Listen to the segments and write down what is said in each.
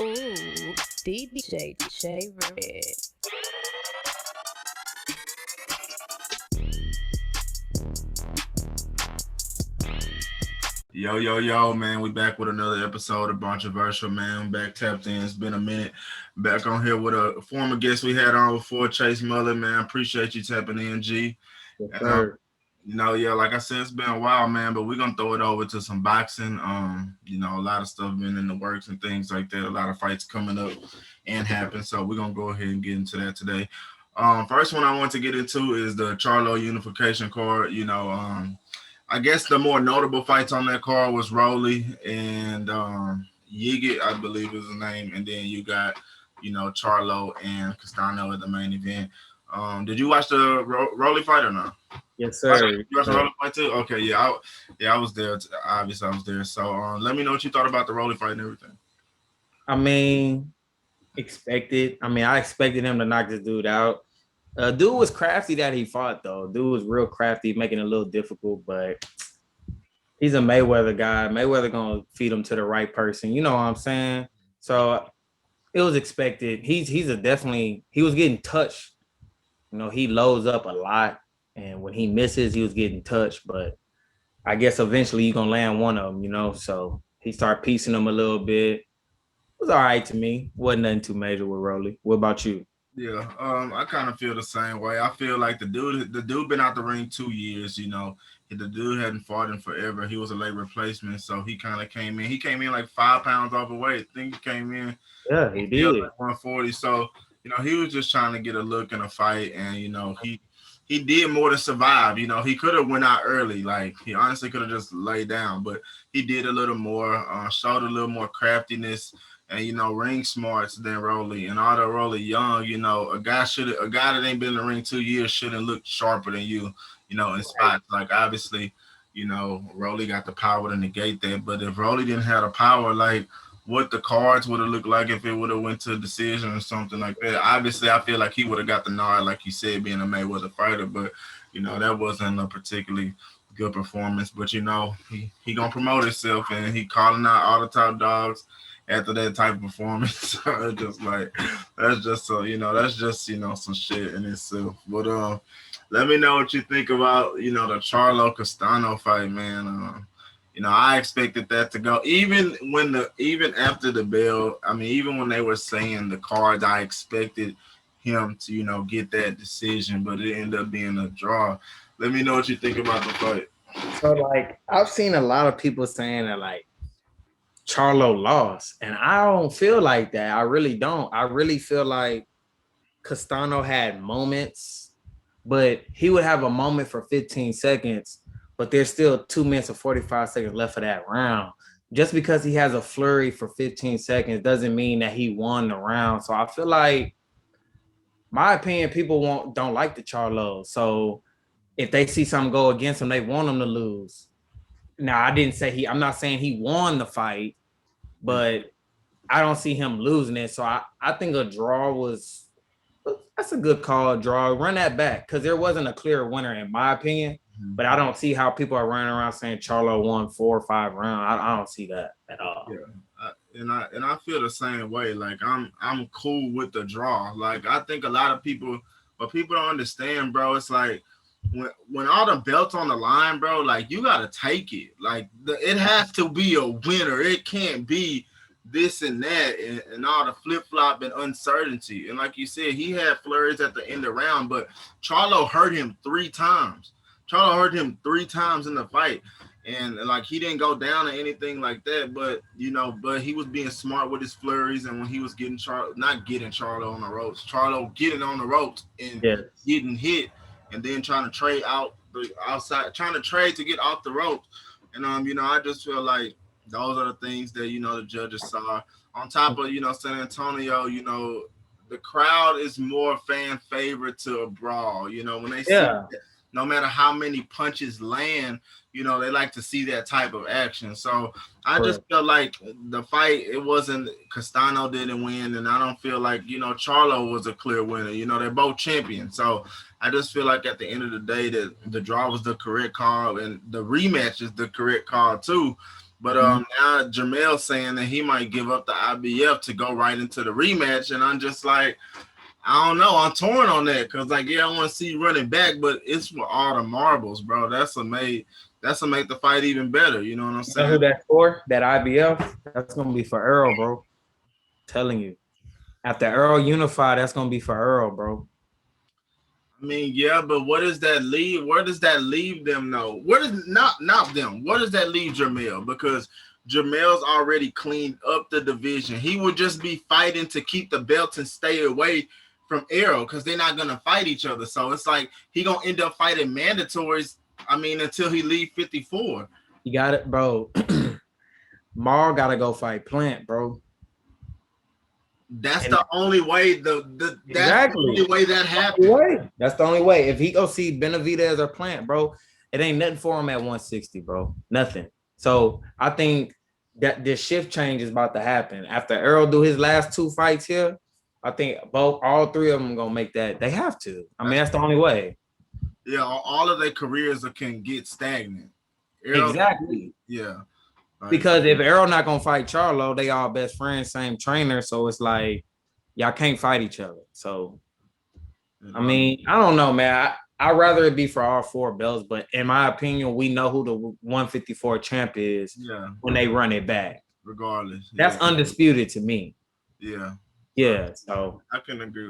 Ooh, DJ Red. Yo, man. We back with another episode of Controversial, man. Back tapped in. It's been a minute. Back on here with a former guest we had on before, Chase Mullen, man. Appreciate you tapping in, G. Yes, And, sir. like I said, it's been a while, man, but we're gonna throw it over to some boxing. A lot of stuff been in the works and things like that. A lot of fights coming up and happen. So we're gonna go ahead and get into that today. First one I want to get into is the Charlo unification card. I guess the more notable fights on that card was Rolly and Yigit, I believe is the name, and then you got, Charlo and Castano at the main event. Did you watch the Rolly fight or not? Yes, sir. You watched the Rolly fight too? Okay, I was there. Obviously, I was there. So let me know what you thought about the Rolly fight and everything. I mean, expected. I expected him to knock this dude out. Dude was crafty that he fought, though. Dude was real crafty, making it a little difficult, but he's a Mayweather guy. Mayweather gonna feed him to the right person. You know what I'm saying? So it was expected. He was getting touched. He loads up a lot, and when he misses, he was getting touched. But I guess eventually you're gonna land one of them. So he started piecing them a little bit. It was all right to me. Wasn't nothing too major with Rolly. What about you? Yeah, I kind of feel the same way. I feel like the dude been out the ring 2 years. The dude hadn't fought in forever. He was a late replacement, so he kind of came in. He came in like 5 pounds off of weight. I think he came in. Yeah, he did. Like 140. So he was just trying to get a look in a fight, and he did more to survive. He could have went out early. Like he honestly could have just laid down, but he did a little more, showed a little more craftiness. And ring smarts than Rolly. And although Rolly young, a guy that ain't been in the ring 2 years shouldn't look sharper than you, in spots. Like obviously, Rolly got the power to negate that. But if Rolly didn't have the power, like what the cards would have looked like if it would have went to a decision or something like that. Obviously, I feel like he would have got the nod, like you said, being a Mayweather fighter. But that wasn't a particularly good performance. But he gonna promote himself, and he calling out all the top dogs after that type of performance. So it's just like that's just some shit in itself. But let me know what you think about the Charlo Castano fight, man. I expected that to go even after the bell. Even when they were saying the cards, I expected him to get that decision, but it ended up being a draw. Let me know what you think about the fight. So I've seen a lot of people saying that Charlo lost, and I don't feel like that. I really don't. I really feel like Castano had moments, but he would have a moment for 15 seconds, but there's still 2 minutes and 45 seconds left of that round. Just because he has a flurry for 15 seconds doesn't mean that he won the round. So I feel like, my opinion, people don't like the Charlo. So if they see something go against him, they want him to lose. Now, I'm not saying he won the fight, but I don't see him losing it. So I think a draw that's a good call, draw. Run that back, because there wasn't a clear winner in my opinion. But I don't see how people are running around saying Charlo won 4 or 5 rounds. I don't see that at all. Yeah, and I feel the same way. Like I'm cool with the draw. Like I think a lot of people, but people don't understand, bro. It's like when all the belts on the line, bro, like you gotta take it. Like it has to be a winner. It can't be this and that and all the flip flop and uncertainty. And like you said, he had flurries at the end of the round, but Charlo hurt him 3 times. Charlo hurt him 3 times in the fight. And like he didn't go down or anything like that, but he was being smart with his flurries, and when he was getting not getting Charlo on the ropes, Charlo getting on the ropes and getting hit, and then trying to trade out the outside, trying to trade to get off the ropes. And I just feel like those are the things that the judges saw. On top of San Antonio, the crowd is more fan favorite to a brawl. When they see no matter how many punches land, they like to see that type of action. So I just feel like the fight, it wasn't, Castano didn't win, and I don't feel like, Charlo was a clear winner. They're both champions. So I just feel like at the end of the day that the draw was the correct call, and the rematch is the correct call too. But now Jermell saying that he might give up the IBF to go right into the rematch, and I'm just like, I don't know. I'm torn on that because, like, yeah, I want to see you running back, but it's for all the marbles, bro. That's what make the fight even better. You know what I'm saying? You know who that's for? That IBF? That's gonna be for Earl, bro. Telling you. After Earl unify, that's gonna be for Earl, bro. I mean, yeah, but what does that leave? Where does that leave them though? Where does not them? Where does that leave Jermell? Because Jermell's already cleaned up the division. He would just be fighting to keep the belts and stay away from Errol because they're not gonna fight each other. So it's like he gonna end up fighting mandatories. I mean, until he leave 54. You got it, bro. Mar gotta go fight Plant, bro. That's the only way. That's Exactly. the only way that happens. That's the only way. If he go see Benavidez or Plant, bro, it ain't nothing for him at 160, bro. Nothing. So I think that this shift change is about to happen. After Errol do his last 2 fights here, I think all 3 of them gonna make that. They have to. I mean, that's the only way. Yeah, all of their careers can get stagnant. Errol, exactly. Yeah. Because if Errol not gonna fight Charlo, they all best friends, same trainer. So it's like y'all can't fight each other. So I mean, I don't know, man. I'd rather it be for all 4 belts, but in my opinion, we know who the 154 champ is when they run it back. Regardless. That's undisputed to me. Yeah. Yeah. So I can agree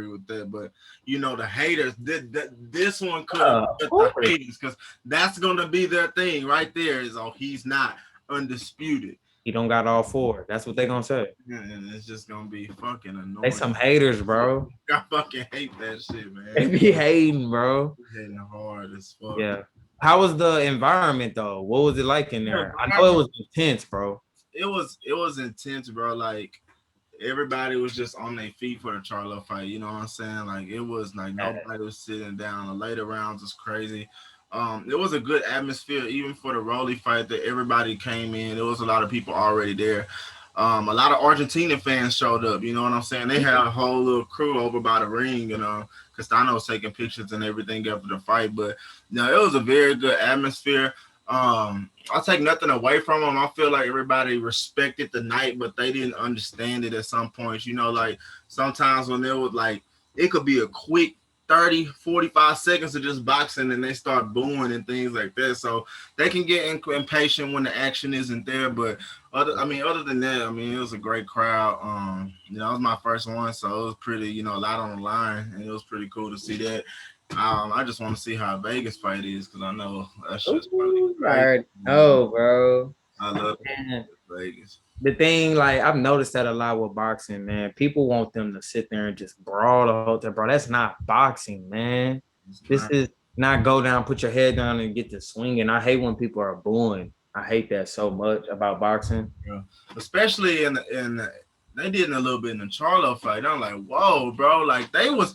with that. But you know, the haters, this one could have the haters because that's gonna be their thing right there. Is he's not undisputed. He don't got all 4. That's what they gonna say. Yeah, and it's just gonna be fucking annoying. They some haters, bro. I fucking hate that shit, man. They be hating, bro. Hating hard as fuck. Yeah. How was the environment though? What was it like in there? I know it was intense, bro. It was intense, bro. Like everybody was just on their feet for the Charlo fight. You know what I'm saying? Like it was like nobody was sitting down. The later rounds was crazy. It was a good atmosphere, even for the Rolly fight that everybody came in. There was a lot of people already there. A lot of Argentina fans showed up. You know what I'm saying? They had a whole little crew over by the ring. You know, Castano was taking pictures and everything after the fight. But no, it was a very good atmosphere. I'll take nothing away from them. I feel like everybody respected the night, but they didn't understand it at some points. You know, like sometimes when there was like, it could be a quick 30, 45 seconds of just boxing and they start booing and things like that. So they can get impatient when the action isn't there. But other than that, I mean, it was a great crowd. You know, it was my first one, so it was pretty, a lot on the line, and it was pretty cool to see that. I just want to see how Vegas fight is because I know that's just probably great. Oh, bro. I love Vegas. The thing, like, I've noticed that a lot with boxing, man. People want them to sit there and just brawl the whole time, bro. That's not boxing, man. This is not go down, put your head down, and get to swinging. I hate when people are booing. I hate that so much about boxing. Yeah. Especially they did a little bit in the Charlo fight. I'm like, whoa, bro. Like they was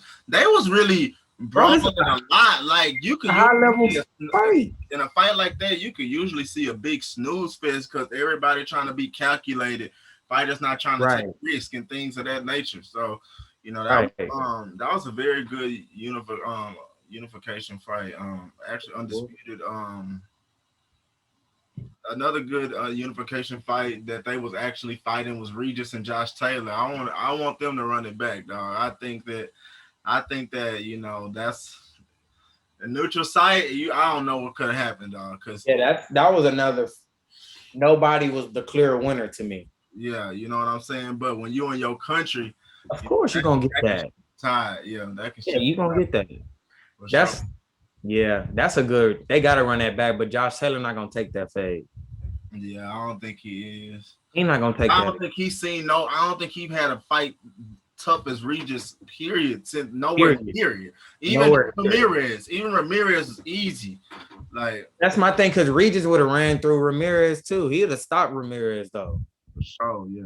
really brawling a lot. Like you could high level fight. In a fight like that, you could usually see a big snooze fest because everybody trying to be calculated. Fighters not trying to take risk and things of that nature. So, that was a very good unification fight. Actually undisputed. Another good unification fight that they was actually fighting was Regis and Josh Taylor. I want them to run it back, dog. I think that that's a neutral site. I don't know what could have happened, dog. Cause that was another. Nobody was the clear winner to me. Yeah, you know what I'm saying. But when you in your country, of course you're gonna get that. Tied, that can. Yeah, you gonna get that. That's. Yeah, that's a good. They got to run that back, but Josh Taylor not gonna take that fade. Yeah, I don't think he is. He's not gonna take. I don't think he's seen no. I don't think he's had a fight tough as Regis. Period. Since nowhere. Period. Even Ramirez. Even Ramirez is easy. Like that's my thing because Regis would have ran through Ramirez too. He'd have stopped Ramirez though. For sure. Yeah.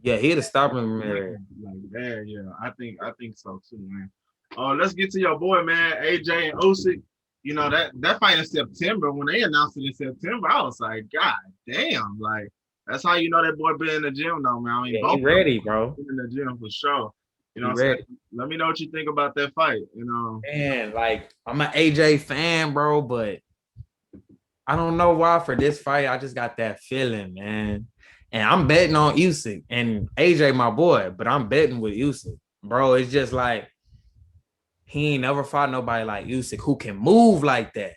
Yeah, he'd have stopped Ramirez. Like there. Yeah, I think so too, man. Let's get to your boy, man, AJ and Usyk. You know, that fight in September, when they announced it in September, I was like, God damn. Like, that's how you know that boy been in the gym, though, man. I mean, he's ready, bro. In the gym for sure. You know what I'm saying? Let me know what you think about that fight, Man, like, I'm an AJ fan, bro, but I don't know why for this fight. I just got that feeling, man. And I'm betting on Usyk and AJ, my boy, but I'm betting with Usyk, bro. It's just like he ain't never fought nobody like Usyk who can move like that.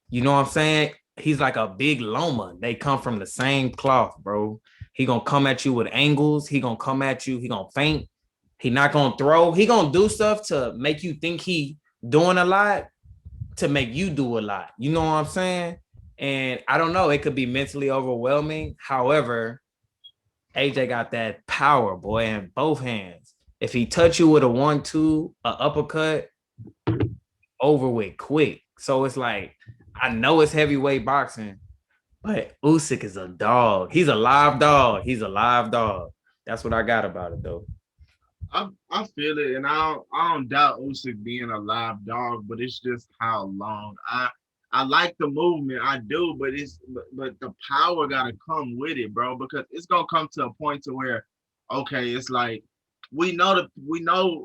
You know what I'm saying? He's like a big Loma. They come from the same cloth, bro. He gonna come at you with angles. He gonna come at you. He gonna feint. He not gonna throw. He gonna do stuff to make you think he doing a lot to make you do a lot. You know what I'm saying? And I don't know. It could be mentally overwhelming. However, AJ got that power, boy, in both hands. If he touch you with a 1-2, a uppercut, over with quick. So it's like, I know it's heavyweight boxing, but Usyk is a dog. He's a live dog. He's a live dog. That's what I got about it, though. I feel it, and I don't doubt Usyk being a live dog, but it's just how long. I like the movement, I do, but the power gotta come with it, bro, because it's gonna come to a point to where, okay, it's like we know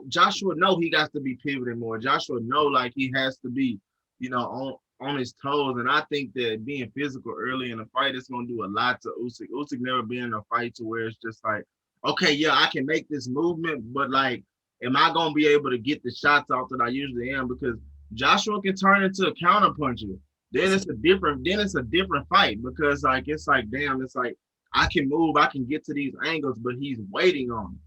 Joshua know he got to be pivoting more. Joshua know like he has to be, on his toes, and I think that being physical early in the fight is gonna do a lot to Usyk. Usyk never been in a fight to where it's just like, okay, yeah, I can make this movement, but like, am I gonna be able to get the shots off that I usually am? Because Joshua can turn into a counter puncher. Then it's a different fight because like it's like, damn, it's like I can move, I can get to these angles, but he's waiting on me.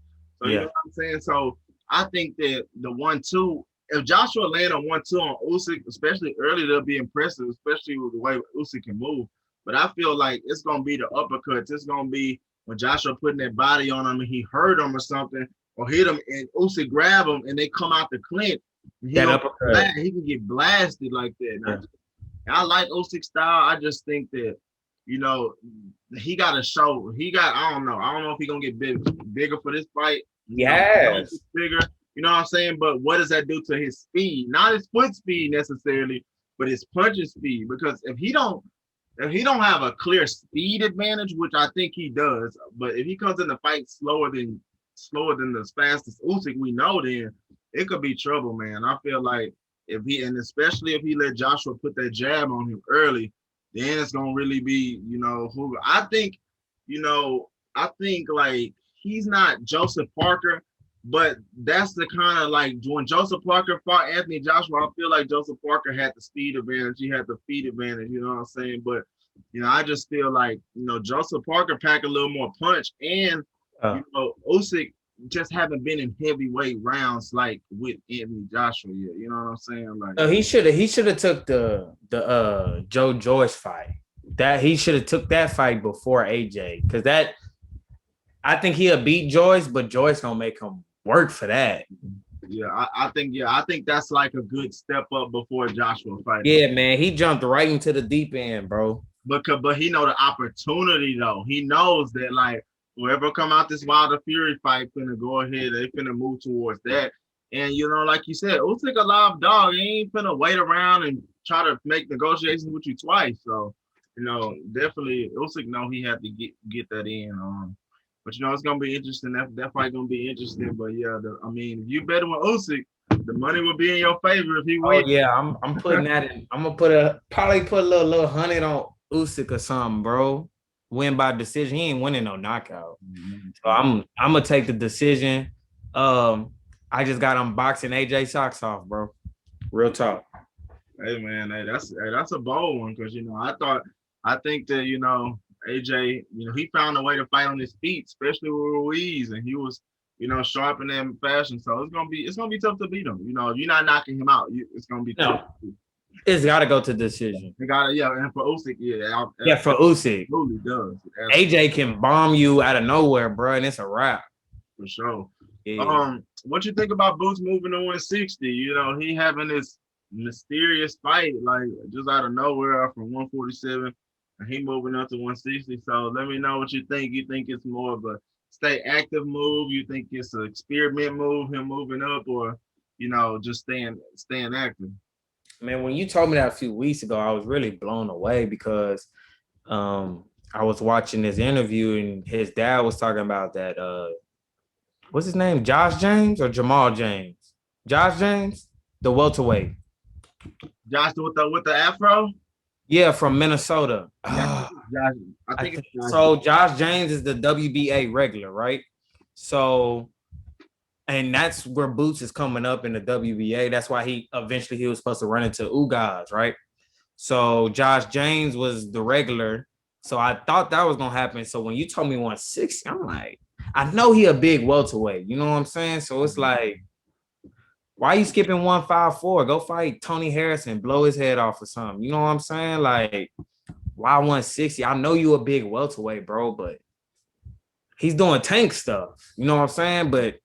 So you know what I'm saying? So I think that the 1-2, if Joshua land on 1-2 on Usyk, especially early, they'll be impressive, especially with the way Usyk can move. But I feel like it's gonna be the uppercuts. It's gonna be when Joshua putting that body on him and he hurt him or something, or hit him and Usyk grab him and they come out the clinch. He can get blasted like that. Yeah. I like Usyk's style. I just think that, he got to show. I don't know. I don't know if he's going to get bigger for this fight. Yes. Bigger. You know what I'm saying? But what does that do to his speed? Not his foot speed necessarily, but his punching speed. Because if he don't have a clear speed advantage, which I think he does, but if he comes in the fight slower than the fastest Usyk we know, then it could be trouble, man. I feel like especially if he let Joshua put that jab on him early, then it's gonna really be, who I think, like he's not Joseph Parker, but that's the kind of like when Joseph Parker fought Anthony Joshua, I feel like Joseph Parker had the speed advantage, he had the feet advantage, you know what I'm saying? But I just feel like, Joseph Parker pack a little more punch, and Usyk just haven't been in heavyweight rounds like with Anthony Joshua yet. You know what I'm saying? Like he should have took the Joe Joyce fight. That he should have took that fight before AJ, because that I think he'll beat Joyce, but Joyce gonna make him work for that. Yeah, I think that's like a good step up before Joshua fight. Yeah, man, he jumped right into the deep end, bro. But he know the opportunity though. He knows that like whoever come out this Wilder Fury fight finna go ahead. They finna move towards that. And like you said, Usyk a live dog. He ain't finna wait around and try to make negotiations with you twice. So, definitely Usyk know he had to get that in. But it's gonna be interesting. That fight gonna be interesting. But yeah, if you bet with Usyk, the money will be in your favor if he wins. Oh yeah, I'm putting that in. I'm gonna probably put a little 100 on Usyk or something, bro. Win by decision. He ain't winning no knockout. Mm-hmm. So I'm gonna take the decision. I just got unboxing AJ socks off, bro. Real talk. Hey man, that's a bold one because I think that AJ, he found a way to fight on his feet, especially with Ruiz, and he was sharp in that fashion. So it's gonna be tough to beat him. If you're not knocking him out, it's gonna be tough. It's got to go to decision. And for Usyk, for Usyk, absolutely does. AJ can bomb you out of nowhere, bro, and it's a wrap for sure. Yeah. What you think about Boots moving to 160? He having this mysterious fight like just out of nowhere from 147, and he moving up to 160. So let me know what you think. You think it's more of a stay active move? You think it's an experiment move, him moving up, or just staying active? Man, when you told me that a few weeks ago, I was really blown away because I was watching this interview and his dad was talking about that. What's his name? Josh James or Jamal James? Josh James, the welterweight. Josh with the afro. Yeah, from Minnesota. Yeah, Josh, I think it's Josh. So Josh James is the WBA regular, right? So, and that's where Boots is coming up in the WBA. That's why he was supposed to run into Ugas, right? So Josh James was the regular. So I thought that was gonna happen. So when you told me 160, I'm like, I know he a big welterweight. You know what I'm saying? So it's like, why are you skipping 154? Go fight Tony Harrison, blow his head off or something. You know what I'm saying? Like, why 160? I know you a big welterweight, bro, but he's doing Tank stuff. You know what I'm saying? But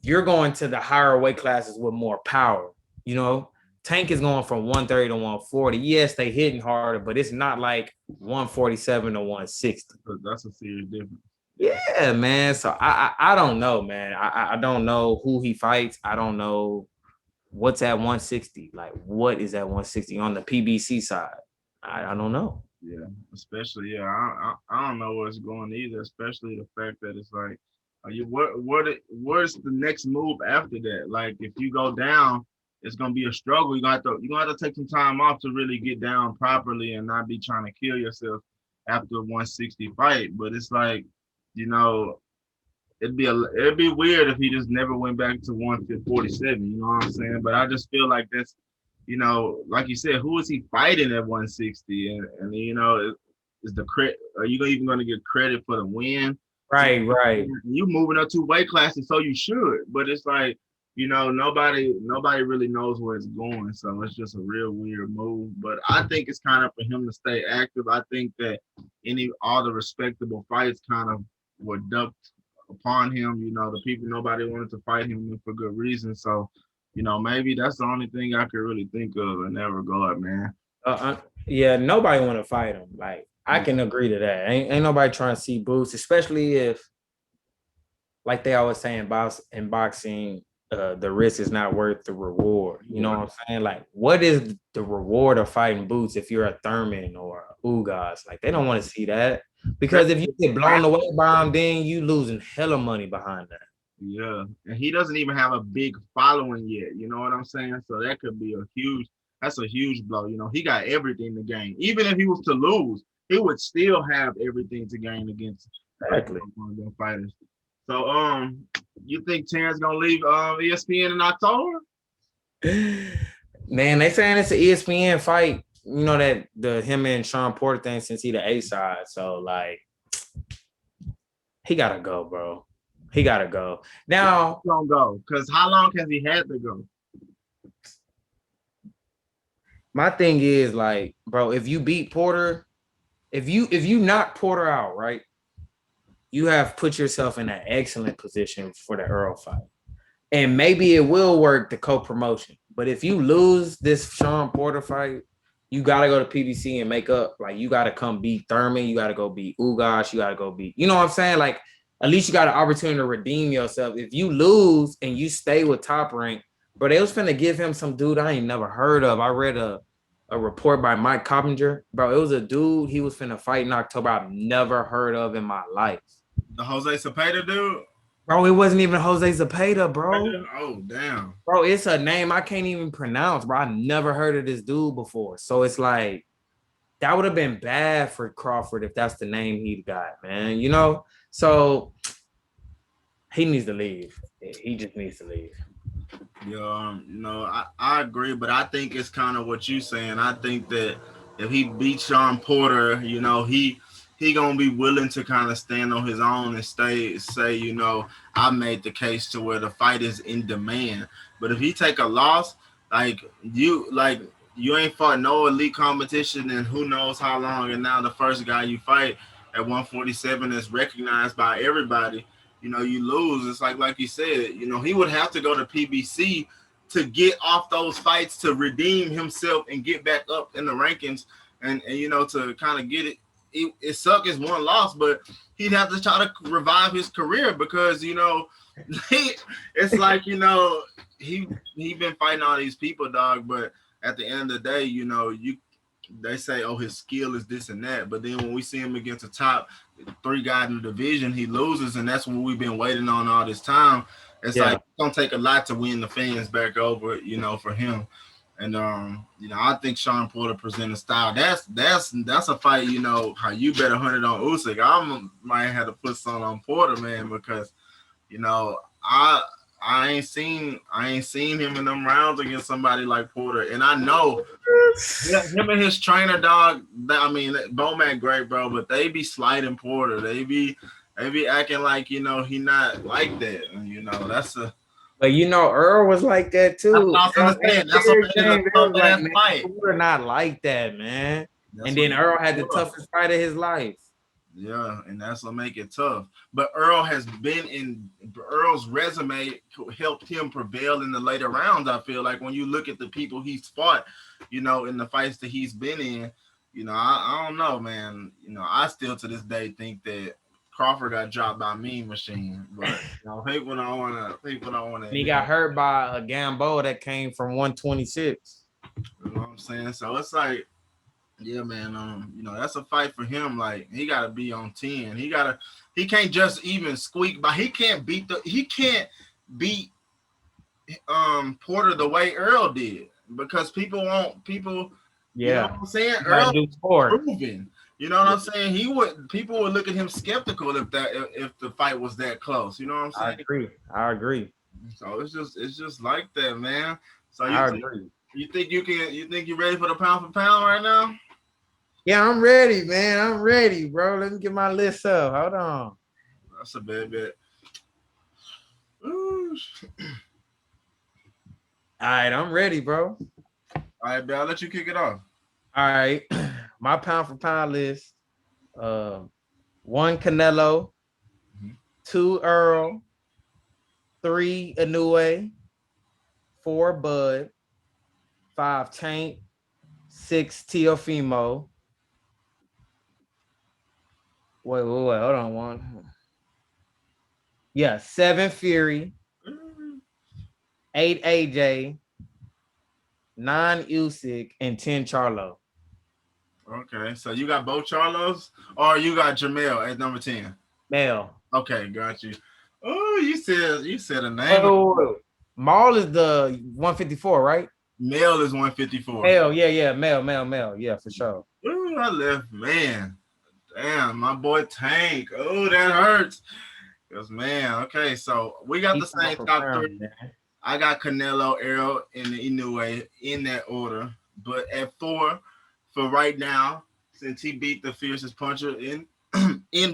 you're going to the higher weight classes with more power. You know, Tank is going from 130 to 140. Yes, they hitting harder, but it's not like 147 to 160. That's a serious difference. Yeah, man. So I don't know, man. I don't know who he fights. I don't know what's at 160. Like, what is at 160 on the PBC side? I don't know. Yeah, especially I don't know what's going either. Especially the fact that it's like, what's the next move after that? Like, if you go down, it's gonna be a struggle. You're gonna have to take some time off to really get down properly and not be trying to kill yourself after a 160 fight. But it's like, you know, it'd be weird if he just never went back to 147. You know what I'm saying? But I just feel like that's, like you said, who is he fighting at 160? And is the credit? Are you even going to get credit for the win? Right, right. You moving up 2 weight classes, so you should. But it's like, nobody really knows where it's going. So it's just a real weird move. But I think it's kind of for him to stay active. I think that all the respectable fights kind of were ducked upon him. The people, nobody wanted to fight him for good reason. So, maybe that's the only thing I could really think of in that regard, man. Yeah, nobody want to fight him. Like, I can agree to that. Ain't nobody trying to see Boots, especially if, like they always say in boxing, the risk is not worth the reward. You know what I'm saying? Like, what is the reward of fighting Boots if you're a Thurman or a Ugas? Like, they don't want to see that. Because if you get blown away by him, then you losing hella money behind that. Yeah, and he doesn't even have a big following yet. You know what I'm saying? So that could be that's a huge blow. He got everything to gain. Even if he was to lose, he would still have everything to gain against exactly one of them fighters. So, you think Terrence gonna leave ESPN in October? Man, they saying it's an ESPN fight. That him and Sean Porter thing, since he the A side. So like, he gotta go, bro. He gotta go. Now don't go, because how long has he had to go? My thing is, like, bro, if you beat Porter, if you knock Porter out, right, you have put yourself in an excellent position for the Earl fight. And maybe it will work, the co-promotion. But if you lose this Sean Porter fight, you got to go to PBC and make up. Like, you got to come beat Thurman. You got to go beat Ugas. You got to go beat, you know what I'm saying? Like, at least you got an opportunity to redeem yourself. If you lose and you stay with Top Rank, bro, they was finna give him some dude I ain't never heard of. I read a report by Mike Coppinger. Bro, it was a dude he was finna fight in October I've never heard of in my life. The Jose Zepeda dude? Bro, it wasn't even Jose Zepeda, bro. Oh, damn. Bro, it's a name I can't even pronounce, bro. I never heard of this dude before. So it's like, that would have been bad for Crawford if that's the name he got, man. So he needs to leave. He just needs to leave. Yeah, I agree, but I think it's kind of what you saying. I think that if he beats Sean Porter, he gonna be willing to kind of stand on his own and say, I made the case to where the fight is in demand. But if he take a loss, you ain't fought no elite competition in who knows how long, and now the first guy you fight at 147 is recognized by everybody. You lose. It's like you said, he would have to go to PBC to get off those fights to redeem himself and get back up in the rankings and to kind of get it. It sucks as one loss, but he'd have to try to revive his career because it's like he been fighting all these people, dog. But at the end of the day, they say, oh, his skill is this and that, but then when we see him against the top 3 guys in the division, he loses, and that's what we've been waiting on all this time. It's like it's gonna take a lot to win the fans back over, for him. And I think Sean Porter presented style. That's a fight. How you bet 100 on Usyk. Might have to put some on Porter, man, because I I ain't seen him in them rounds against somebody like Porter, and I know him and his trainer dog. I mean, Bowman great, bro, but they be sliding Porter. They be acting like he not like that. That's a. But Earl was like that too. That's what I'm saying. We're not like that, man. And then Earl had the toughest fight of his life. Yeah, and that's what make it tough. But Earl's resume helped him prevail in the later rounds. I feel like when you look at the people he's fought, in the fights that he's been in, I don't know, man. I still to this day think that Crawford got dropped by Mean Machine, but people don't want to. He got hurt by a Gamboa that came from 126. You know what I'm saying? So it's like, yeah, man. That's a fight for him. Like he got to be on 10. He can't just even squeak by. He can't beat Porter the way Earl did because people. Yeah, you know what I'm saying? Earl proven. You know what I'm saying? People would look at him skeptical if the fight was that close. You know what I'm saying? I agree. So it's just like that, man. So I agree. You think you're ready for the pound for pound right now? Yeah, I'm ready, man. I'm ready, bro. Let me get my list up. Hold on. That's a bad bet. All right, I'm ready, bro. All right, Bill, I'll let you kick it off. All right. My pound for pound list. 1 Canelo, 2 Earl, 3 Inoue, 4 Bud, 5 Tank, 6 Teofimo. Wait, hold on. 1. Yeah, 7 Fury, 8 AJ, 9 Usyk, and 10 Charlo. Okay, so you got both Charlos, or you got Jermell at number 10? Mel. Okay, got you. Oh, you said a name. Oh, Maul is the 154, right? Mel is 154. Mel, yeah, Mel, yeah, for sure. Ooh, I left, man. Damn, my boy Tank. Oh, that hurts. Because, man, okay, so we got the same top 3. Man. I got Canelo, Earl, and Inoue in that order. But at 4, for right now, since he beat the fiercest puncher in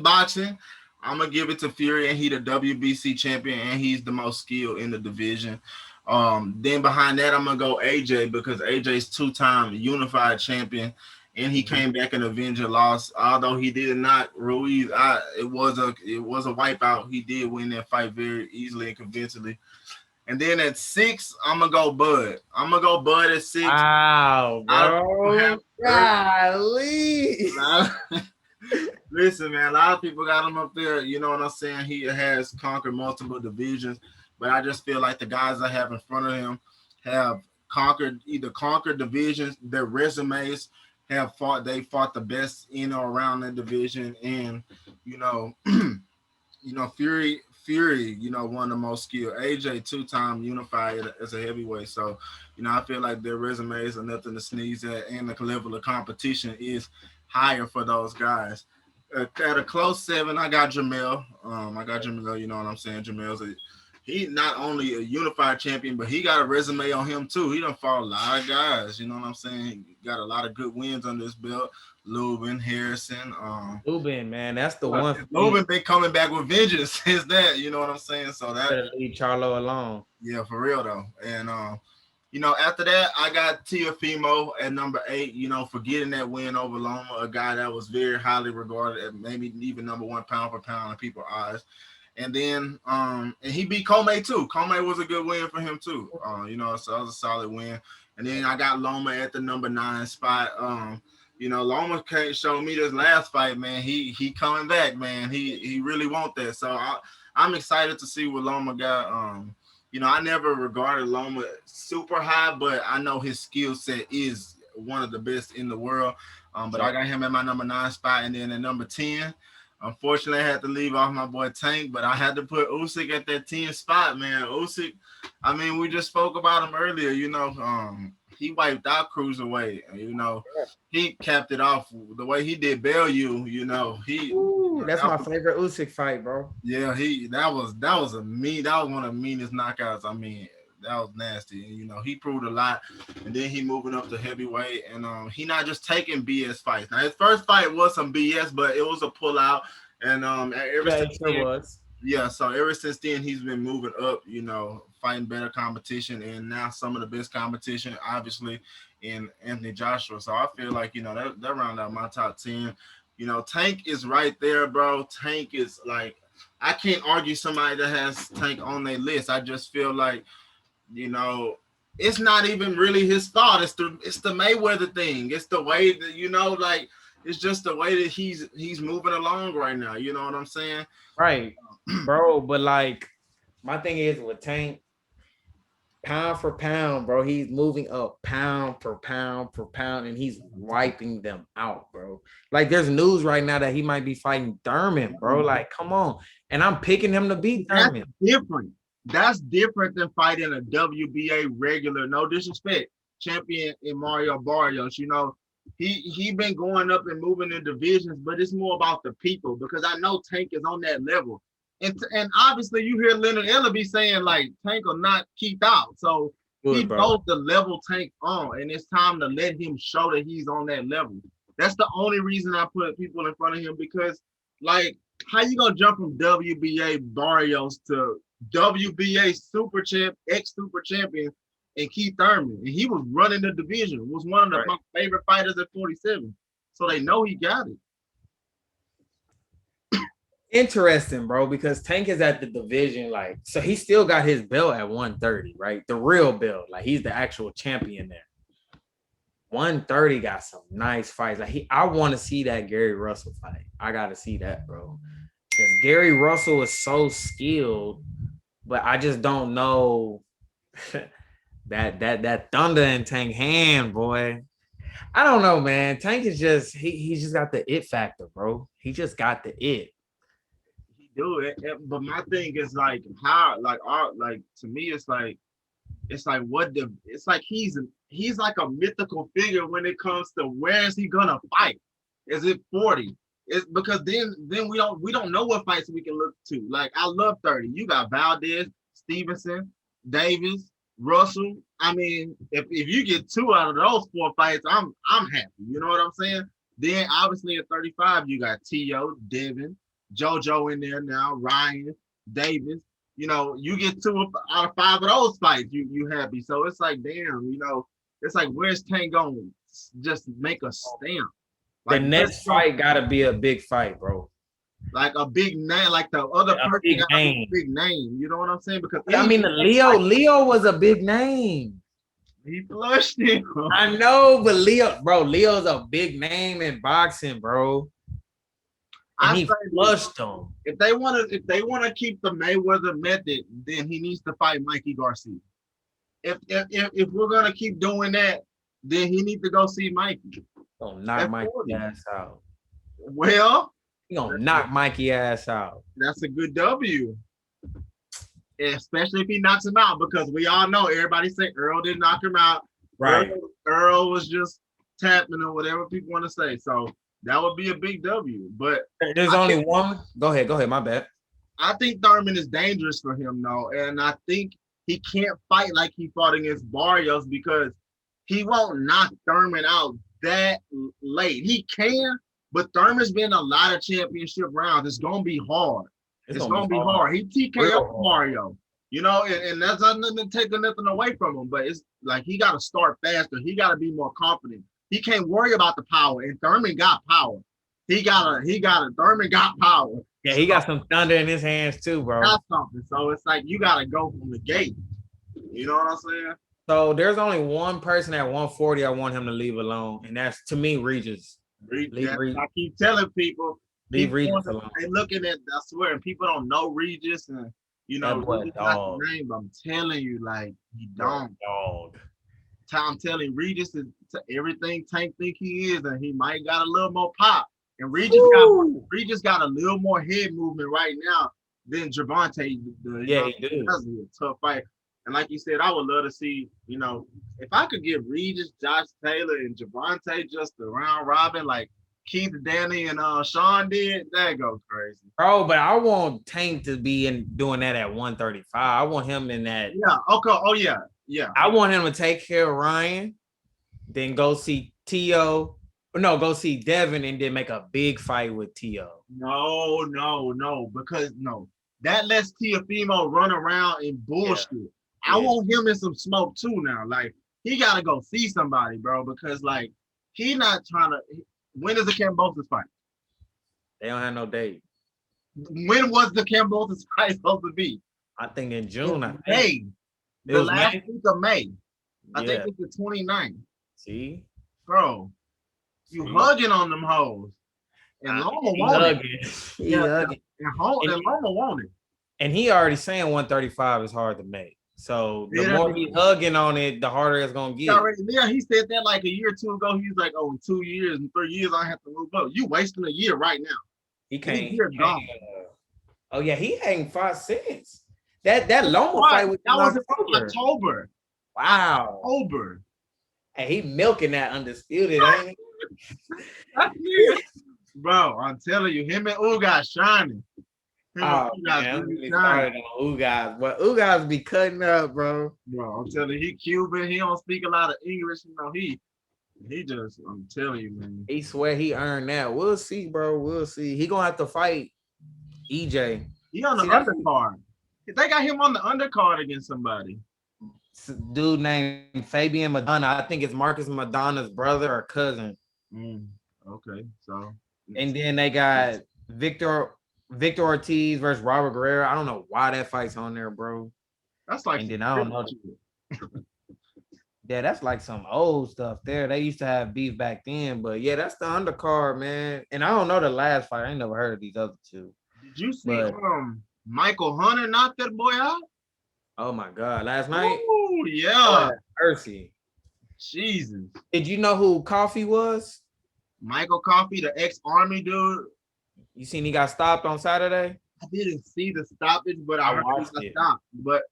boxing, I'm going to give it to Fury, and he's the WBC champion, and he's the most skilled in the division. Then behind that, I'm going to go AJ because AJ's 2-time unified champion. And he came back and avenged a loss. Although he did not Ruiz, it was a wipeout. He did win that fight very easily and convincingly. And then at 6, I'm gonna go Bud. I'm gonna go Bud at 6. Wow, bro. Golly. Listen, man, a lot of people got him up there. You know what I'm saying? He has conquered multiple divisions, but I just feel like the guys I have in front of him have conquered divisions. Their resumes have fought the best in or around that division, and Fury, one of the most skilled. AJ 2-time unified as a heavyweight, so I feel like their resumes are nothing to sneeze at, and the level of competition is higher for those guys. At a close 7, I got Jermell. You know what I'm saying? Jermell's he not only a unified champion, but he got a resume on him too. He done fought a lot of guys. You know what I'm saying? He got a lot of good wins under his belt. Lubin, Harrison. Lubin, man, that's the one. Lubin been coming back with vengeance since that. You know what I'm saying? So that better leave Charlo alone. Yeah, for real though. And after that, I got Teofimo at number 8. For getting that win over Loma, a guy that was very highly regarded, at maybe even number 1 pound for pound in people's eyes. And then and he beat Comey too. Comey was a good win for him too. So that was a solid win. And then I got Loma at the number 9 spot. Loma can't show me this last fight, man. He coming back, man. He really want that. So I'm excited to see what Loma got. I never regarded Loma super high, but I know his skill set is one of the best in the world. But I got him at my number 9 spot, and then at number 10. Unfortunately, I had to leave off my boy Tank, but I had to put Usyk at that 10 spot, man. Usyk, we just spoke about him earlier. he wiped out cruiserweight. You know, he capped it off the way he did Bellew. You know, That's my favorite Usyk fight, bro. Yeah, that was one of the meanest knockouts. I mean, that was nasty. And, you know, he proved a lot, and then he moving up to heavyweight, and he not just taking BS fights. Now his first fight was some BS, but it was a pullout, and so ever since then he's been moving up. You know, fighting better competition, and now some of the best competition, obviously, in Anthony Joshua. So I feel like, you know, that round out my top 10. You know, Tank is right there, bro. Tank is like, I can't argue somebody that has Tank on their list. I just feel like, you know, it's not even really his fault. It's the Mayweather thing. It's the way that, you know, like, it's just the way that he's moving along right now. You know what I'm saying? Right, bro. But like, my thing is with Tank, pound for pound, bro, he's moving up pound per pound per pound, and he's wiping them out, bro. Like, there's news right now that he might be fighting Thurman, bro. Like, come on. And I'm picking him to beat Thurman. That's different than fighting a WBA regular, no disrespect, champion in Mario Barrios. You know, he been going up and moving in divisions, but it's more about the people, because I know Tank is on that level. And obviously you hear Leonard Ellaby saying like Tank will not keep out. So he knows the level Tank on, and it's time to let him show that he's on that level. That's the only reason I put people in front of him, because like, how you gonna jump from WBA Barrios to WBA super champ, ex-super champion, and Keith Thurman? And he was running the division, was one of my favorite fighters at 47. So they know he got it. Interesting, bro, because Tank is at the division, like, so he still got his belt at 130, right? The real belt, like, he's the actual champion there. 130 got some nice fights. Like, I want to see that Gary Russell fight. I gotta see that, bro, because Gary Russell is so skilled, but I just don't know that thunder in Tank hand, boy. I don't know, man. Tank is just he just got the it factor, bro. He just got the it. Do it, but my thing is like, how, like, to me it's like it's like he's like a mythical figure when it comes to where is he gonna fight. Is it 40? It's because then we don't know what fights we can look to. Like, I love 30. You got Valdez, Stevenson, Davis, Russell. I mean, if you get 2 out of those 4 fights, I'm happy. You know what I'm saying? Then obviously at 35 you got T.O., Devin, JoJo in there now, Ryan, Davis. You know, you get 2 out of 5 of those fights, you happy. So it's like, damn, you know, it's like, where's Tank going to just make a stamp? Like, the next fight got to be a big fight, bro. Like a big name, like the other person got a big name. You know what I'm saying? Because I mean, Leo was a big name. He flushed him. I know, but Leo's a big name in boxing, bro. And he flushed him. If they want to keep the Mayweather method, then he needs to fight Mikey Garcia. If we're gonna keep doing that, then he needs to go see Mikey. Gonna knock Mikey ass out. Well, he gonna knock Mikey ass out. That's a good W. Especially if he knocks him out, because we all know everybody say Earl didn't knock him out. Right. Earl was just tapping or whatever people want to say. So that would be a big W. But there's only one. Go ahead. My bad. I think Thurman is dangerous for him, though. And I think he can't fight like he fought against Barrios, because he won't knock Thurman out that late. He can, but Thurman's been a lot of championship rounds. It's going to be hard. It's gonna be hard. He TKO Mario, you know, and that's not nothing taking nothing away from him. But it's like, he got to start faster. He got to be more confident. He can't worry about the power. And Thurman got power. Thurman got power. Yeah, he got some thunder in his hands too, bro. Got something. So it's like, you got to go from the gate. You know what I'm saying? So there's only one person at 140 I want him to leave alone, and that's, to me, Regis. I keep telling people. Leave Regis alone. They looking at, I swear, and people don't know Regis, and you know, Regis not the name, but I'm telling you, like, he don't. Dog. I'm telling you, Regis is everything Tank think he is, and he might got a little more pop. And Regis got a little more head movement right now than Gervonta. Yeah, he do. That's a tough fight. And like you said, I would love to see, if I could get Regis, Josh Taylor, and Javante just a round robin like Keith, Danny, and Sean did, that go crazy. Bro, but I want Tank to be doing that at 135. I want him in that. Yeah. Okay. Oh yeah. Yeah. I want him to take care of Ryan, then go see T.O. No, go see Devin, and then make a big fight with T.O. No, because that lets Tiafimo run around and bullshit. Yeah. I want him in some smoke too now. Like, he got to go see somebody, bro, because, like, he not trying to. When is the Kambosos fight? They don't have no date. When was the Kambosos fight supposed to be? I think in June. May. The last week of May. I think it's the 29th. See? Bro, you hugging on them hoes. And Loma want it. He hugging. And Loma want it. And he already saying 135 is hard to make. So the more he hugging on it, the harder it's gonna get. He said that like a year or two ago. He's like, in 2 years and 3 years, I have to move up. You wasting a year right now. He can't. Oh yeah, he ain't 5 cents. That Loma fight was in October. Wow. October. Hey, he milking that undisputed, ain't he? Bro, I'm telling you, him and Ugas shining. Started on Ugas, but Ugas be cutting up, bro. Bro, I'm telling you, he Cuban. He don't speak a lot of English. He just, I'm telling you, man. He swear he earned that. We'll see, bro. We'll see. He gonna have to fight EJ. He on the undercard. They got him on the undercard against somebody. Dude named Fabian Madonna. I think it's Marcus Madonna's brother or cousin. Okay, so. And then they got Victor Ortiz versus Robert Guerrero. I don't know why that fight's on there, bro. That's like. And then I don't know. Yeah, that's like some old stuff there. They used to have beef back then, but yeah, that's the undercard, man. And I don't know the last fight. I ain't never heard of these other two. Did you see Michael Hunter knock that boy out? Oh my God, last night? Oh yeah. Mercy. Jesus. Did you know who Coffee was? Michael Coffee, the ex-Army dude. You seen he got stopped on Saturday? I didn't see the stoppage, but I heard he got stopped. But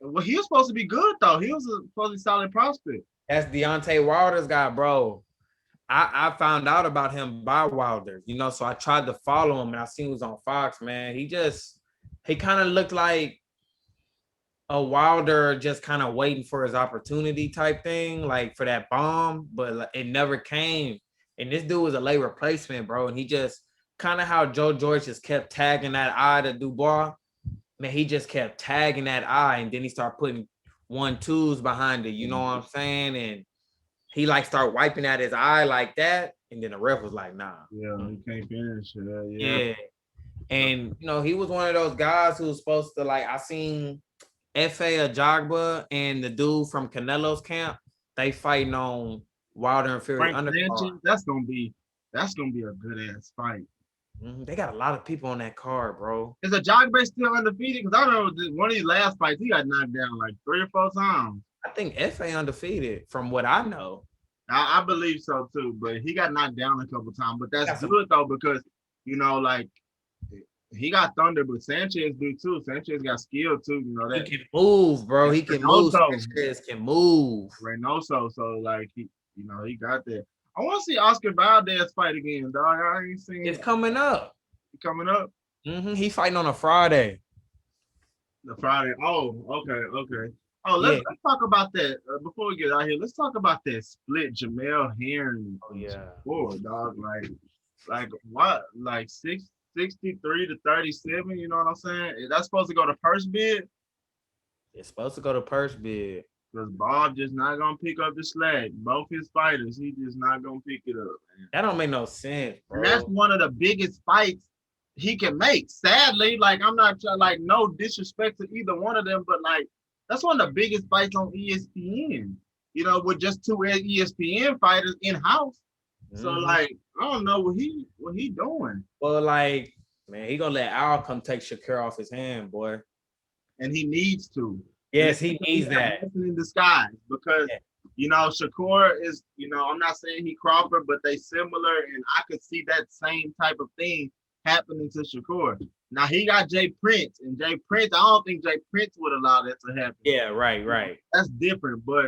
well, he was supposed to be good though. He was supposed to be solid prospect. That's Deontay Wilder's guy, bro. I found out about him by Wilder, so I tried to follow him and I seen he was on Fox, man. He kind of looked like a Wilder just kind of waiting for his opportunity type thing, like for that bomb, but it never came. And this dude was a late replacement, bro. And he just kind of how Joe George just kept tagging that eye to Dubois. Man, he just kept tagging that eye, and then he started putting 1-2s behind it. You know what I'm saying? And he started wiping at his eye like that, and then the ref was like, "Nah." Yeah, he can't finish. Yeah. And he was one of those guys who was supposed to I seen F.A. Ajagba and the dude from Canelo's camp. They fighting on Wilder and Fury undercard. That's gonna be a good ass fight. They got a lot of people on that card, bro. Is Ajagba still undefeated? Because I know one of these last fights he got knocked down like 3 or 4 times. I think F.A. undefeated from what I know. I believe so too, but he got knocked down a couple times. But that's good though, because he got thunder, but Sanchez do too. Sanchez got skill too. He can move, bro. He can move. Sanchez can move. Reynoso, so he got that. I want to see Oscar Valdez fight again, dog. I ain't seen. It's coming up. Coming up. He's fighting on a Friday. The Friday. Oh, okay. Oh, let's talk about that before we get out here. Let's talk about that split Jermell Heron. Oh yeah. Dog. Like what? Like 63 to 37. You know what I'm saying? Is that supposed to go to purse bid? It's supposed to go to purse bid. Because Bob just not gonna pick up the slack. Both his fighters, he just not gonna pick it up. Man. That don't make no sense, bro. And that's one of the biggest fights he can make. Sadly, I'm not trying, no disrespect to either one of them, but that's one of the biggest fights on ESPN. With just 2 ESPN fighters in house. So I don't know what he doing. Well, man, he gonna let Al come take Shakur off his hand, boy. And he needs to. Yes, he needs that. In disguise, because Shakur is, I'm not saying he Crawford, but they similar, and I could see that same type of thing happening to Shakur. Now he got Jay Prince, and Jay Prince, I don't think Jay Prince would allow that to happen. Yeah, right. That's different, but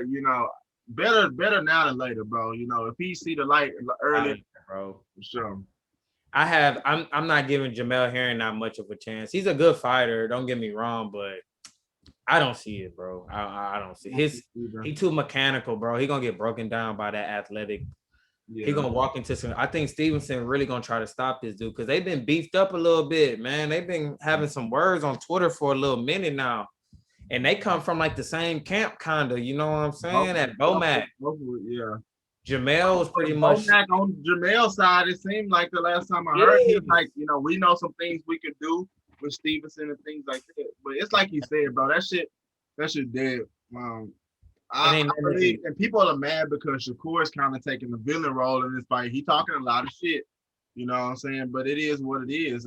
better now than later, bro. If he see the light early, bro, for sure. I'm not giving Jermell Herring not much of a chance. He's a good fighter, don't get me wrong, but I don't see it, bro. I don't see he too mechanical, bro. He gonna get broken down by that athletic. Yeah. He gonna walk into some. I think Stevenson really gonna try to stop this dude because they've been beefed up a little bit, man. They've been having some words on Twitter for a little minute now, and they come from like the same camp, kind of. You know what I'm saying? At Bomac, yeah. Jermell was pretty much on Jermell's side. It seemed like the last time I heard, he was like, we know some things we could do with Stevenson and things like that. But it's like you said, bro, that shit dead. I believe, and people are mad because Shakur is kind of taking the villain role in this fight. He talking a lot of shit, you know what I'm saying? But it is what it is.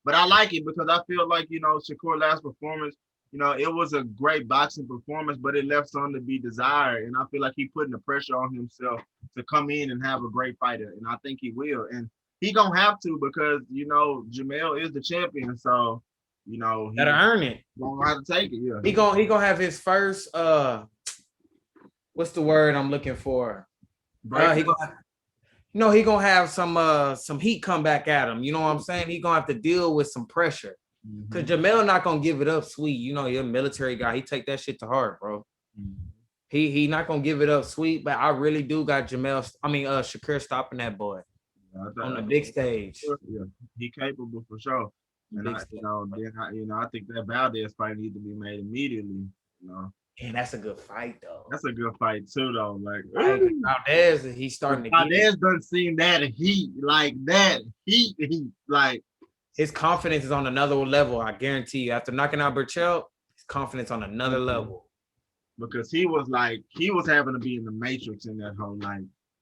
But I like it because I feel like, Shakur last performance, it was a great boxing performance, but it left something to be desired. And I feel like he putting the pressure on himself to come in and have a great fighter. And I think he will. And he gonna have to because, Jermell is the champion. So, he gotta earn it. Gonna have to take it, yeah. He gonna have his first what's the word I'm looking for? He gonna have some heat come back at him. You know what I'm saying? He gonna have to deal with some pressure. Because Jermell not gonna give it up sweet. You're a military guy. He take that shit to heart, bro. He not gonna give it up sweet, but I really do got Shakur stopping that boy on the big stage. Yeah, he capable for sure. And I think that Valdez fight needs to be made immediately. And that's a good fight, though. That's a good fight too, though. Like Valdez, he's starting to. Valdez doesn't seem that heat like that. Heat like. His confidence is on another level. I guarantee you. After knocking out Burchell, his confidence on another level. Because he was having to be in the Matrix in that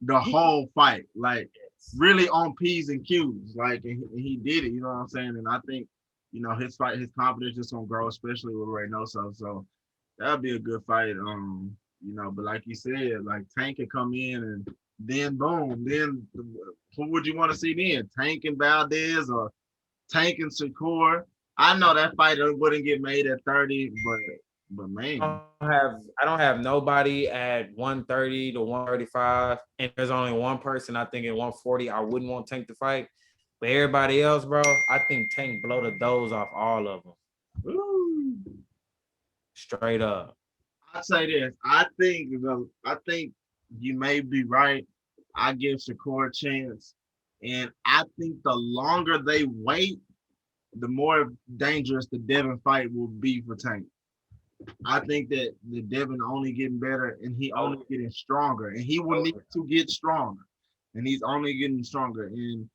the whole fight, really on P's and Q's, and he did it. You know what I'm saying? And I think, his confidence is gonna grow, especially with Reynoso. So that'll be a good fight. But like you said, Tank can come in and then boom, then who would you want to see then? Tank and Valdez or Tank and Shakur? I know that fight wouldn't get made at 30, but man, I don't have nobody at 130 to 135, and there's only one person I think at 140 I wouldn't want Tank to fight. But everybody else, bro, I think Tank blow the doors off all of them. Ooh. Straight up. I'd say this. I think you may be right. I give Shakur a chance. And I think the longer they wait, the more dangerous the Devin fight will be for Tank. I think that the Devin only getting better and he only getting stronger. And he will need to get stronger. And he's only getting stronger. And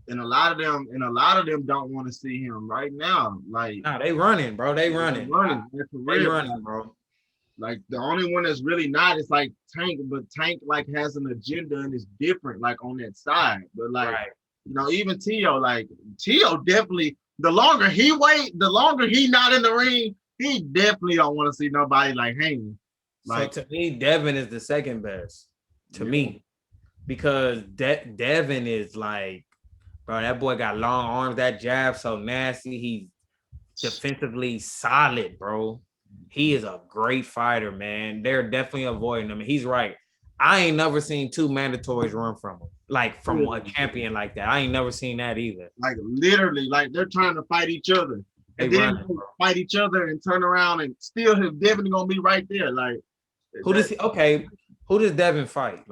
and a lot of them don't want to see him right now. They running, bro. They running, bro. The only one that's really not is Tank, but Tank has an agenda and is different on that side. But even Tio definitely, the longer he wait, the longer he not in the ring, he definitely don't want to see nobody hanging. So to me, Devin is the second best to me because Devin is bro, that boy got long arms, that jab so nasty. He's defensively solid, bro. He is a great fighter, man. They're definitely avoiding him. And he's right. I ain't never seen two mandatories run from him. From a champion like that. I ain't never seen that either. Literally, they're trying to fight each other. And then fight each other and turn around and still his Devin gonna be right there. Who does Devin fight?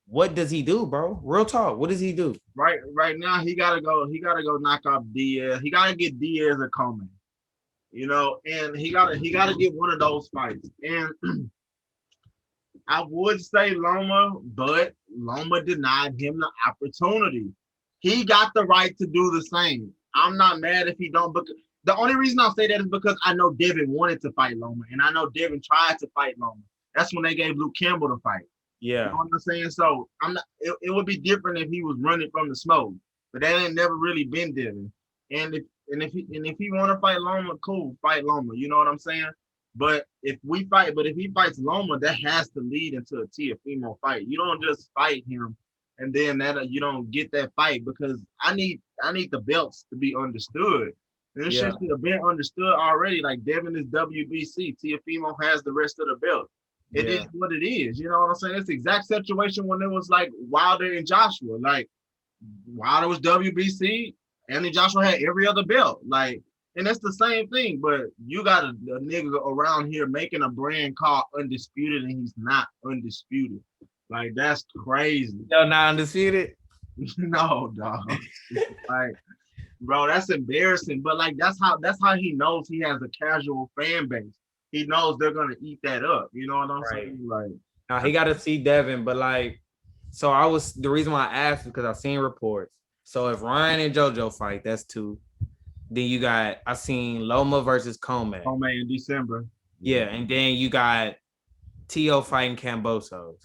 What does he do, bro? Real talk. What does he do? Right now, he gotta go knock off Diaz. He gotta get Diaz or Coleman. And he gotta get one of those fights. And I would say Loma, but Loma denied him the opportunity. He got the right to do the same. I'm not mad if he don't. But the only reason I'll say that is because I know Devin wanted to fight Loma, and I know Devin tried to fight Loma. That's when they gave Luke Campbell the fight. Yeah, you know what I'm saying. So I'm not. It would be different if he was running from the smoke, but that ain't never really been Devin. And if he want to fight Loma, cool, fight Loma. You know what I'm saying? But if he fights Loma, that has to lead into a Teofimo fight. You don't just fight him and then that you don't get that fight because I need the belts to be understood. And this shit should have been understood already. Like Devin is WBC, Teofimo has the rest of the belt. It is what it is. You know what I'm saying? It's the exact situation when it was like Wilder and Joshua. Like Wilder was WBC, Anthony Joshua had every other belt. Like, and it's the same thing. But you got a nigga around here making a brand called Undisputed, and he's not undisputed. Like that's crazy. Yo, not undisputed. No, dog. Like, bro, that's embarrassing. But like, that's how he knows he has a casual fan base. He knows they're gonna eat that up. You know what I'm saying? Like, now he got to see Devin, but like, so the reason why I asked is because I've seen reports. So if Ryan and JoJo fight, that's 2. Then I seen Loma versus Comey. Comey in December. Yeah, and then you got T.O. fighting Cambosos.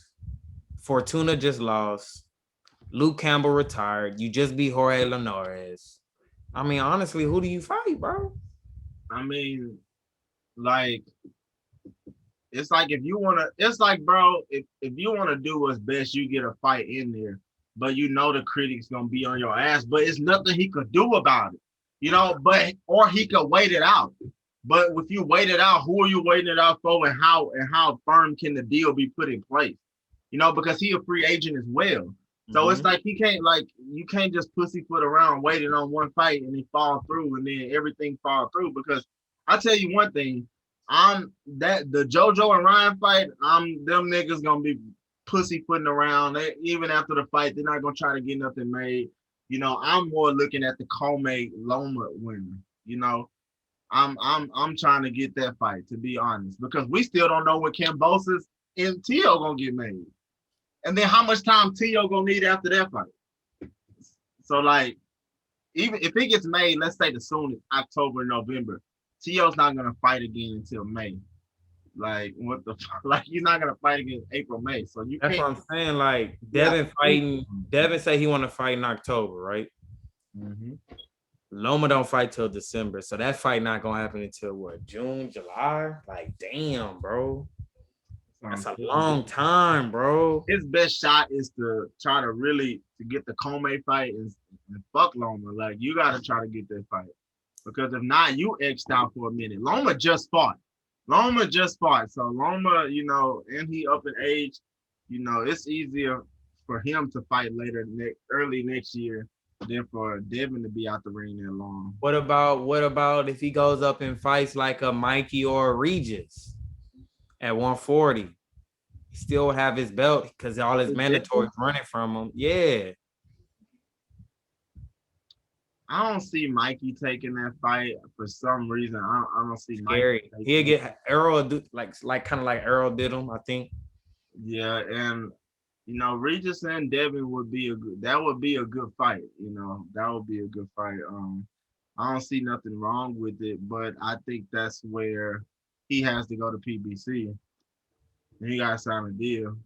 Fortuna just lost. Luke Campbell retired. You just beat Jorge Linares. I mean, honestly, who do you fight, bro? I mean, like, it's like if you want to, it's like, bro, if you want to do what's best, you get a fight in there. But you know the critics going to be on your ass. But it's nothing he could do about it. You know, or he could wait it out. But if you wait it out, who are you waiting it out for, and how firm can the deal be put in place? You know, because he a free agent as well. So it's like you can't just pussyfoot around waiting on one fight and he fall through and then everything fall through. Because I tell you one thing, the JoJo and Ryan fight, them niggas gonna be pussyfooting around. Even after the fight, they're not gonna try to get nothing made. You know, I'm more looking at the Comey Loma winner. You know, I'm trying to get that fight, to be honest, because we still don't know what Cambosos and T.O. gonna get made. And then how much time T.O. gonna need after that fight? So like, even if it gets made, let's say the soonest, October, November, T.O.'s not gonna fight again until May. Like what the fuck? Like he's not gonna fight again April, May. So that's what I'm saying. Like Devin say he want to fight in October, right? Mm-hmm. Loma don't fight till December, so that fight not gonna happen until what, June, July? Like, damn, bro. That's a long time, bro. His best shot is to try to really get the Comey fight and fuck Loma. Like you gotta try to get that fight. Because if not, you X'd out for a minute. Loma just fought. So Loma, you know, and he up in age, you know, it's easier for him to fight early next year than for Devin to be out the ring that long. What about if he goes up and fights like a Mikey or a Regis at 140? He still would have his belt because all his mandatories running from him. Yeah. I don't see Mikey taking that fight for some reason. I don't see Scary. Mikey. He'll get Errol like kind of like Errol did him, I think. Yeah, and you know, Regis and Devin would be a good fight. You know, that would be a good fight. I don't see nothing wrong with it, but I think that's where he has to go to PBC. And he got to sign a deal.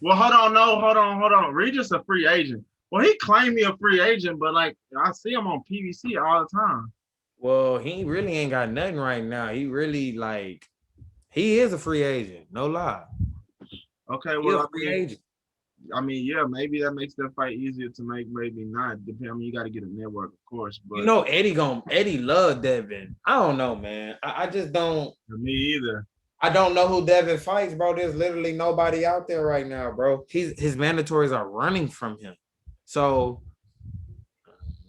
Well, hold on. Regis a free agent. Well, he claimed me a free agent, but like I see him on PBC all the time. Well, he really ain't got nothing right now. He really he is a free agent, no lie. Okay, well, free agent. I mean, yeah, maybe that makes that fight easier to make, maybe not. Depending, I mean, you got to get a network, of course. But you know, Eddie love Devin. I don't know, man. I just don't. Me either. I don't know who Devin fights, bro. There's literally nobody out there right now, bro. His mandatories are running from him. So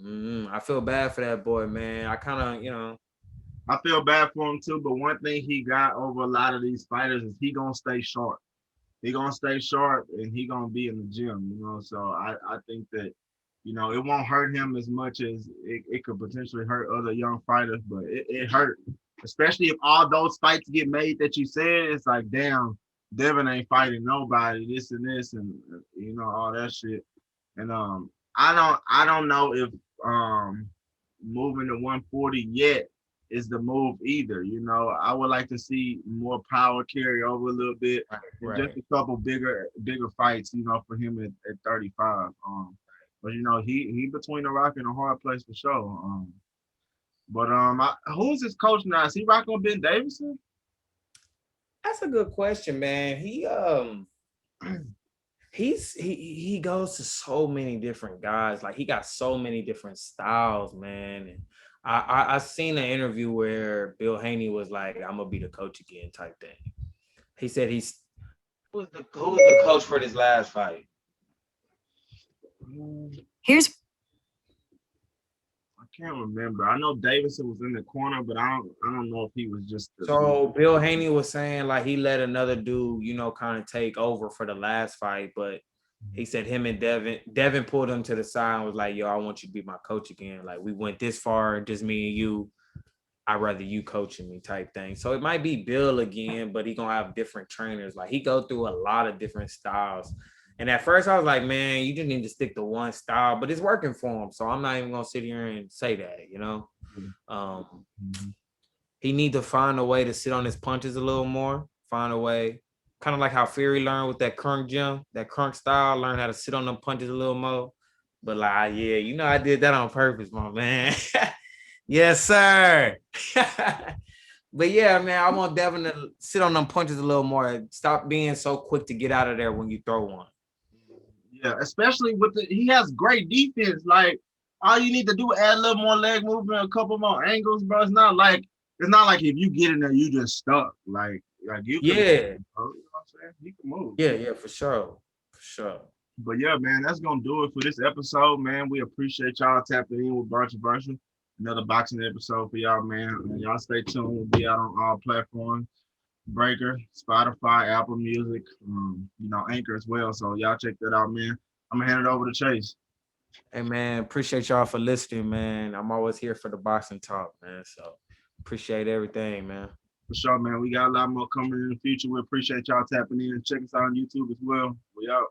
I feel bad for that boy, man. I kind of, you know. I feel bad for him too, but one thing he got over a lot of these fighters is he gonna stay sharp. He gonna stay sharp and he gonna be in the gym, you know. So I think that, you know, it won't hurt him as much as it could potentially hurt other young fighters, but it hurt. Especially if all those fights get made that you said, it's like, damn, Devin ain't fighting nobody, this and this, and you know, all that shit. And I don't know if moving to 140 yet is the move either. You know, I would like to see more power carry over a little bit, right. Just a couple bigger fights, you know, for him at 35. But you know, he between a rock and a hard place for sure. But who's his coach now? Is he rocking with Ben Davison? That's a good question, man. He he goes to so many different guys. Like he got so many different styles, man. And I seen an interview where Bill Haney was like, "I'm gonna be the coach again," type thing. He said who's the coach for this last fight? Here's I can't remember. I know Davidson was in the corner, but I don't know if he was just. So Bill Haney was saying like he let another dude, kind of take over for the last fight, but he said him and Devin pulled him to the side and was like, "Yo, I want you to be my coach again. Like we went this far, just me and you. I'd rather you coaching me," type thing. So it might be Bill again, but he gonna have different trainers. Like he go through a lot of different styles. And at first I was like, man, you just need to stick to one style, but it's working for him. So I'm not even gonna sit here and say that, He need to find a way to sit on his punches a little more, find a way, kind of like how Fury learned with that crunk gym, that crunk style, learn how to sit on them punches a little more. But like, yeah, I did that on purpose, my man. Yes, sir. But yeah, man, I want Devin to sit on them punches a little more. Stop being so quick to get out of there when you throw one. Yeah, especially he has great defense. Like all you need to do is add a little more leg movement, a couple more angles, bro. It's not like if you get in there, you just stuck. Like you can move, bro. You know what I'm saying? You can move. Yeah, for sure. For sure. But yeah, man, that's gonna do it for this episode, man. We appreciate y'all tapping in with Controversial. Another boxing episode for y'all, man. Y'all stay tuned. We'll be out on all platforms. Breaker, Spotify, Apple Music, Anchor as well. So y'all check that out, man. I'm gonna hand it over to Chase. Hey man, appreciate y'all for listening, man. I'm always here for the boxing talk, man. So appreciate everything, man. For sure, man. We got a lot more coming in the future. We appreciate y'all tapping in. Check us out on YouTube as well. We out.